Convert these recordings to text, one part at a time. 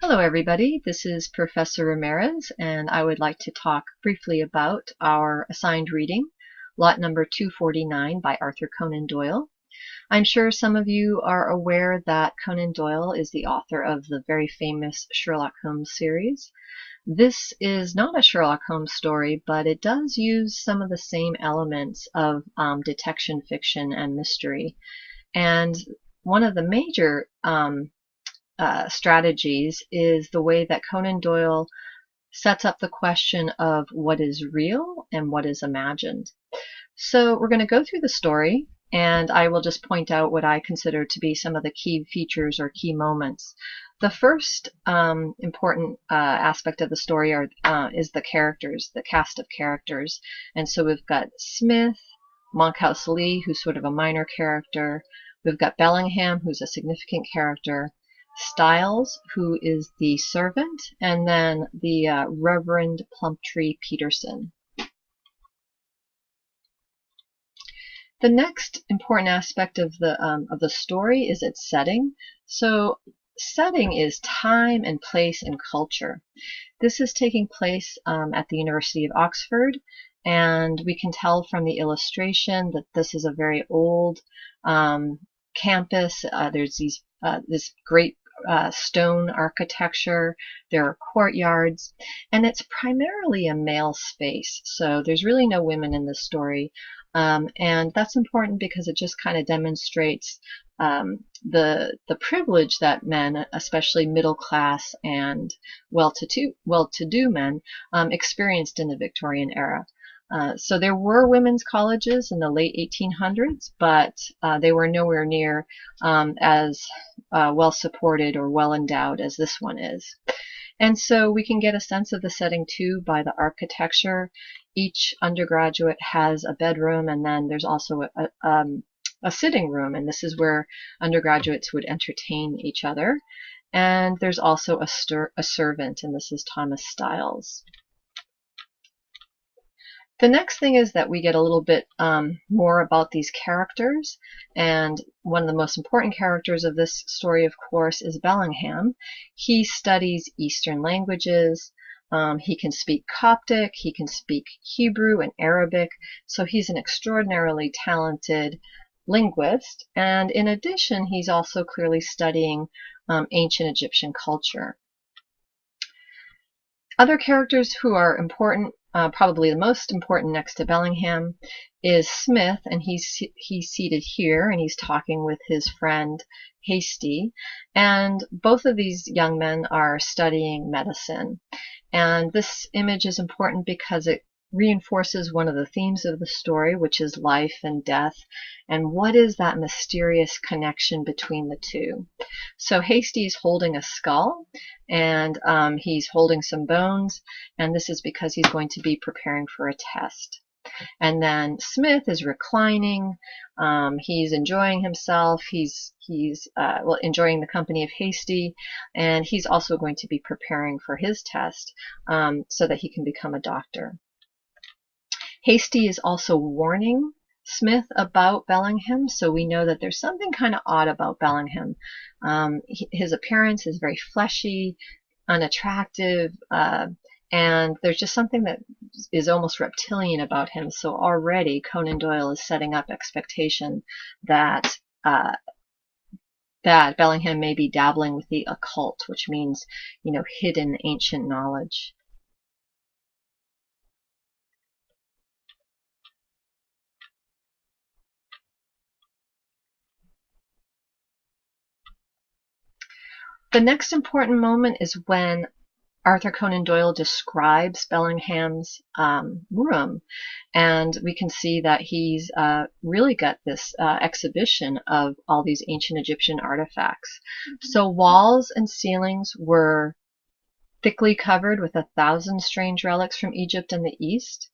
Hello everybody, this is Professor Ramirez and I would like to talk briefly about our assigned reading, lot number 249 by Arthur Conan Doyle. I'm sure some of you are aware that Conan Doyle is the author of the very famous Sherlock Holmes series. This is not a Sherlock Holmes story, but it does use some of the same elements of detection fiction and mystery. And one of the major strategies is the way that Conan Doyle sets up the question of what is real and what is imagined. So we're going to go through the story, and I will just point out what I consider to be some of the key features or key moments. The first important aspect of the story is the characters, the cast of characters. And so we've got Smith, Monkhouse Lee, who's sort of a minor character. We've got Bellingham, who's a significant character. Styles, who is the servant, and then the Reverend Plumptree Peterson. The next important aspect of the story is its setting. So setting is time and place and culture. This is taking place at the University of Oxford, and we can tell from the illustration that this is a very old campus. There's this great stone architecture, there are courtyards, and it's primarily a male space. So there's really no women in this story. And that's important because it just kind of demonstrates the privilege that men, especially middle class and well-to-do men, experienced in the Victorian era. So there were women's colleges in the late 1800s, but they were nowhere near as well supported or well endowed as this one is. And so we can get a sense of the setting too by the architecture. Each undergraduate has a bedroom, and then there's also a sitting room, and this is where undergraduates would entertain each other. And there's also a servant, and this is Thomas Styles. The next thing is that we get a little bit more about these characters, and one of the most important characters of this story, of course, is Bellingham. He studies Eastern languages. He can speak Coptic, he can speak Hebrew and Arabic, so he's an extraordinarily talented linguist, and in addition, he's also clearly studying ancient Egyptian culture. Other characters who are important, probably the most important next to Bellingham, is Smith, and he's seated here, and he's talking with his friend Hasty, and both of these young men are studying medicine. And this image is important because it reinforces one of the themes of the story, which is life and death, and what is that mysterious connection between the two. So Hasty is holding a skull, and he's holding some bones, and this is because he's going to be preparing for a test. And then Smith is reclining. He's enjoying himself. He's enjoying the company of Hasty, and he's also going to be preparing for his test so that he can become a doctor. Hasty is also warning Smith about Bellingham, so we know that there's something kind of odd about Bellingham. His appearance is very fleshy, unattractive, and there's just something that is almost reptilian about him. So already Conan Doyle is setting up expectation that Bellingham may be dabbling with the occult, which means, hidden ancient knowledge. The next important moment is when Arthur Conan Doyle describes Bellingham's room, and we can see that he's really got this exhibition of all these ancient Egyptian artifacts. So walls and ceilings were thickly covered with 1,000 strange relics from Egypt and the East.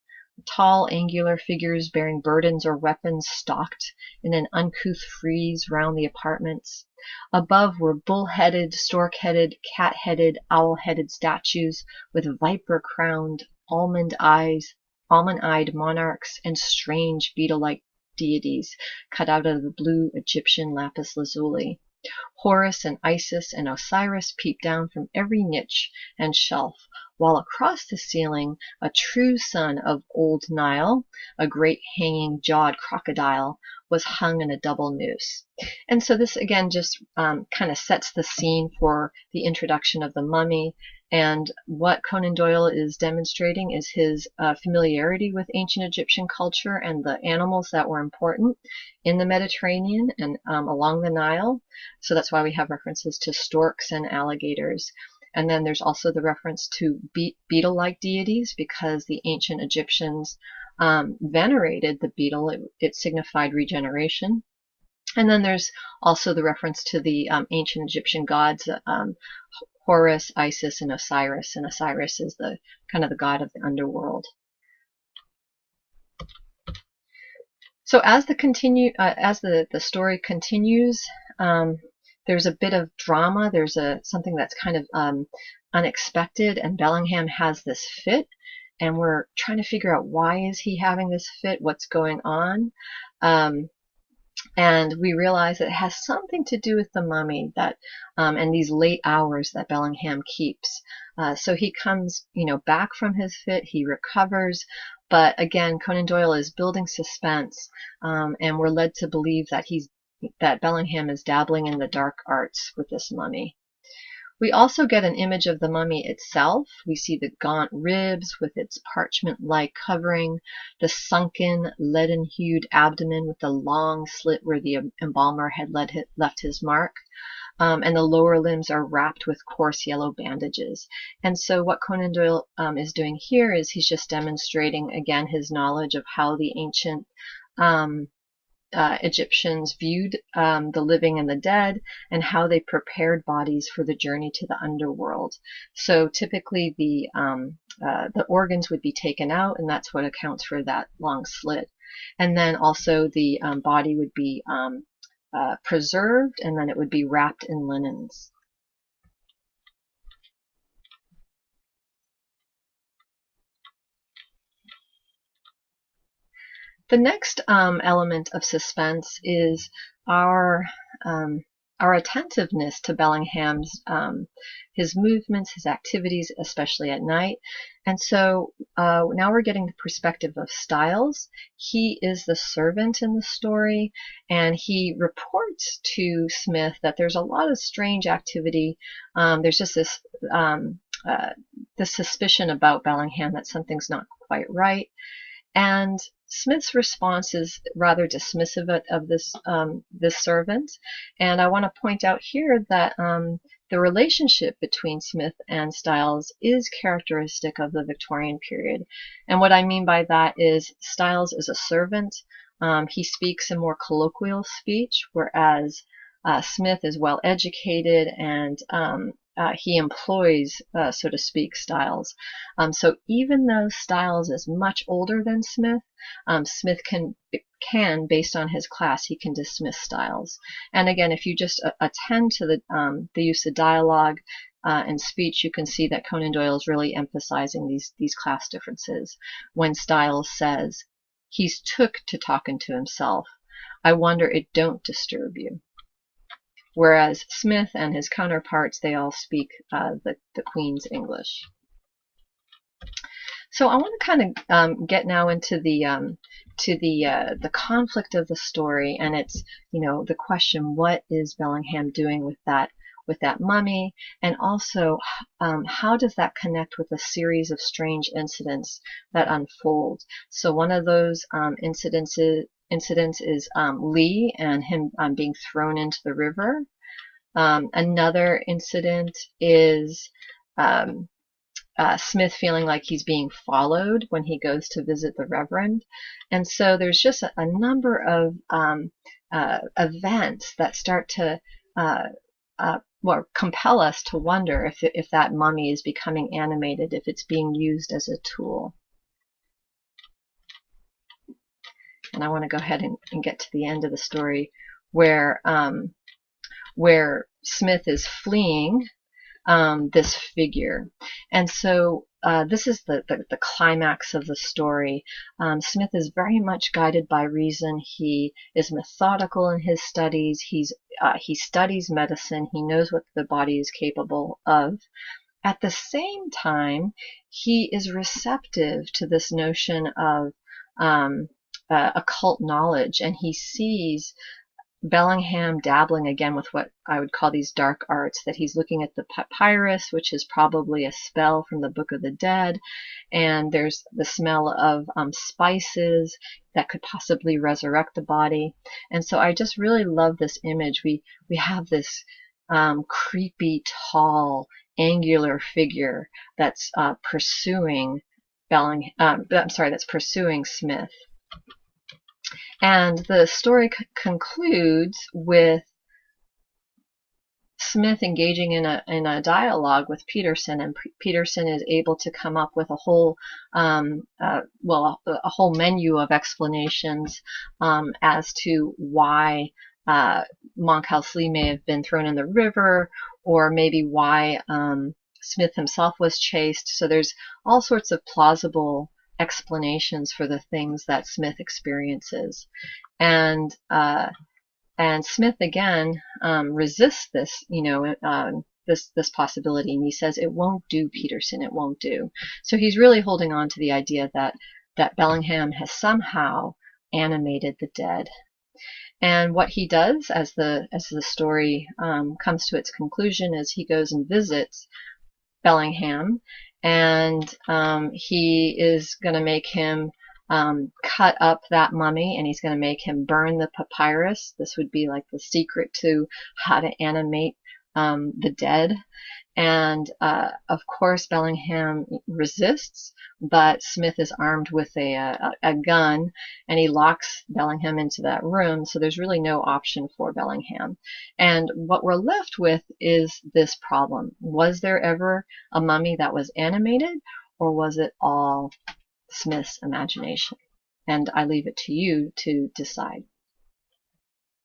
Tall, angular figures bearing burdens or weapons stalked in an uncouth frieze round the apartments. Above were bull-headed, stork-headed, cat-headed, owl-headed statues with viper-crowned, almond-eyed monarchs and strange beetle-like deities cut out of the blue Egyptian lapis lazuli. Horus and Isis and Osiris peep down from every niche and shelf, while across the ceiling a true son of old Nile, a great hanging jawed crocodile, was hung in a double noose. And so this again just kind of sets the scene for the introduction of the mummy. And what Conan Doyle is demonstrating is his familiarity with ancient Egyptian culture and the animals that were important in the Mediterranean and along the Nile. So that's why we have references to storks and alligators. And then there's also the reference to beetle-like deities, because the ancient Egyptians venerated the beetle. It signified regeneration. And then there's also the reference to the ancient Egyptian gods, Horus, Isis, and Osiris. And Osiris is the kind of the god of the underworld. So as the story continues, there's a bit of drama. There's something that's kind of unexpected, and Bellingham has this fit, and we're trying to figure out why is he having this fit, what's going on. And we realize it has something to do with the mummy and these late hours that Bellingham keeps. So he comes, back from his fit, he recovers, but again, Conan Doyle is building suspense, and we're led to believe that Bellingham is dabbling in the dark arts with this mummy. We also get an image of the mummy itself. We see the gaunt ribs with its parchment-like covering, the sunken, leaden-hued abdomen with the long slit where the embalmer had left his mark, and the lower limbs are wrapped with coarse yellow bandages. And so what Conan Doyle is doing here is he's just demonstrating, again, his knowledge of how the ancient Egyptians viewed the living and the dead, and how they prepared bodies for the journey to the underworld. So typically the organs would be taken out, and that's what accounts for that long slit. And then also the body would be preserved, and then it would be wrapped in linens. The next element of suspense is our attentiveness to Bellingham's his movements, his activities, especially at night. And so now we're getting the perspective of Styles. He is the servant in the story, and he reports to Smith that there's a lot of strange activity. There's just this suspicion about Bellingham that something's not quite right. And Smith's response is rather dismissive of this servant, and I want to point out here that the relationship between Smith and Styles is characteristic of the Victorian period. And what I mean by that is Styles is a servant. He speaks in more colloquial speech, whereas Smith is well educated, and he employs, so to speak, Styles. So even though Styles is much older than Smith, Smith can, based on his class, he can dismiss Styles. And again, if you just attend to the use of dialogue and speech, you can see that Conan Doyle is really emphasizing these class differences. When Styles says, "He's took to talking to himself. I wonder it don't disturb you." Whereas Smith and his counterparts, they all speak the Queen's English. So I want to kind of get now into the conflict of the story, and it's the question: what is Bellingham doing with that mummy, and also how does that connect with a series of strange incidents that unfold? So one of those incidents is Lee and him being thrown into the river. Another incident is Smith feeling like he's being followed when he goes to visit the Reverend. And so there's just a number of events that start to compel us to wonder if that mummy is becoming animated, if it's being used as a tool. And I want to go ahead and get to the end of the story where Smith is fleeing this figure. And so this is the climax of the story. Smith is very much guided by reason. He is methodical in his studies. He studies medicine. He knows what the body is capable of. At the same time, he is receptive to this notion of occult knowledge, and he sees Bellingham dabbling again with what I would call these dark arts, that he's looking at the papyrus, which is probably a spell from the Book of the Dead, and there's the smell of spices that could possibly resurrect the body. And so I just really love this image. We have this creepy, tall, angular figure that's pursuing that's pursuing Smith. And the story concludes with Smith engaging in a dialogue with Peterson, and Peterson is able to come up with a whole a whole menu of explanations as to why Monkhouse Lee may have been thrown in the river, or maybe why Smith himself was chased. So there's all sorts of plausible explanations for the things that Smith experiences, and Smith again resists this, this possibility, and he says it won't do, Peterson, it won't do. So he's really holding on to the idea that Bellingham has somehow animated the dead. And what he does as the story comes to its conclusion is he goes and visits Bellingham, and he is going to make him cut up that mummy, and he's going to make him burn the papyrus. This would be like the secret to how to animate the dead. And of course Bellingham resists, but Smith is armed with a gun, and he locks Bellingham into that room, so there's really no option for Bellingham. And what we're left with is this problem. Was there ever a mummy that was animated, or was it all Smith's imagination? And I leave it to you to decide.